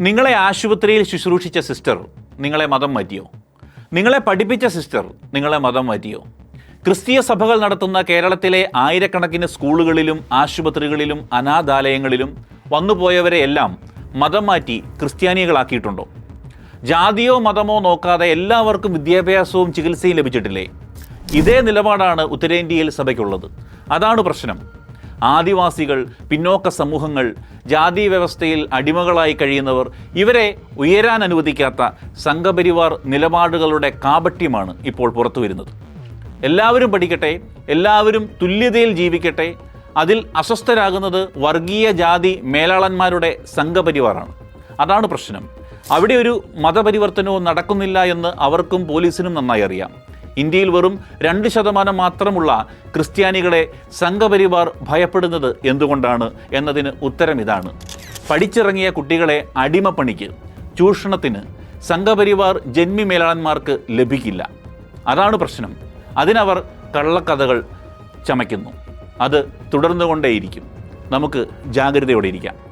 നിങ്ങളെ ആശുപത്രിയിൽ ശുശ്രൂഷിച്ച സിസ്റ്റർ നിങ്ങളെ മതം മാറ്റിയോ? നിങ്ങളെ പഠിപ്പിച്ച സിസ്റ്റർ നിങ്ങളെ മതം മാറ്റിയോ? ക്രിസ്തീയ സഭകൾ നടത്തുന്ന കേരളത്തിലെ ആയിരക്കണക്കിന് സ്കൂളുകളിലും ആശുപത്രികളിലും അനാഥാലയങ്ങളിലും വന്നുപോയവരെയെല്ലാം മതം മാറ്റി ക്രിസ്ത്യാനികളാക്കിയിട്ടുണ്ടോ? ജാതിയോ മതമോ നോക്കാതെ എല്ലാവർക്കും വിദ്യാഭ്യാസവും ചികിത്സയും ലഭിച്ചിട്ടില്ലേ? ഇതേ നിലപാടാണ് ഉത്തരേന്ത്യയിൽ സഭയ്ക്കുള്ളത്. അതാണ് പ്രശ്നം. ആദിവാസികൾ, പിന്നോക്ക സമൂഹങ്ങൾ, ജാതി വ്യവസ്ഥയിൽ അടിമകളായി കഴിയുന്നവർ, ഇവരെ ഉയരാൻ അനുവദിക്കാത്ത സംഘപരിവാർ നിലപാടുകളുടെ കാപട്യമാണ് ഇപ്പോൾ പുറത്തു വരുന്നത്. എല്ലാവരും പഠിക്കട്ടെ, എല്ലാവരും തുല്യതയിൽ ജീവിക്കട്ടെ, അതിൽ അസ്വസ്ഥരാകുന്നത് വർഗീയ ജാതി മേലാളന്മാരുടെ സംഘപരിവാറാണ്. അതാണ് പ്രശ്നം. അവിടെ ഒരു മതപരിവർത്തനവും നടക്കുന്നില്ല എന്ന് അവർക്കും പോലീസിനും നന്നായി അറിയാം. ഇന്ത്യയിൽ വെറും 2% മാത്രമുള്ള ക്രിസ്ത്യാനികളെ സംഘപരിവാർ ഭയപ്പെടുന്നത് എന്തുകൊണ്ടാണ് എന്നതിന് ഉത്തരം ഇതാണ്. പഠിച്ചിറങ്ങിയ കുട്ടികളെ അടിമപ്പണിക്ക്, ചൂഷണത്തിന് സംഘപരിവാർ ജന്മി മേലാളന്മാർക്ക് ലഭിക്കില്ല. അതാണ് പ്രശ്നം. അതിനവർ കള്ളക്കഥകൾ ചമയ്ക്കുന്നു. അത് തുടർന്നുകൊണ്ടേയിരിക്കും. നമുക്ക് ജാഗ്രതയോടെ ഇരിക്കാം.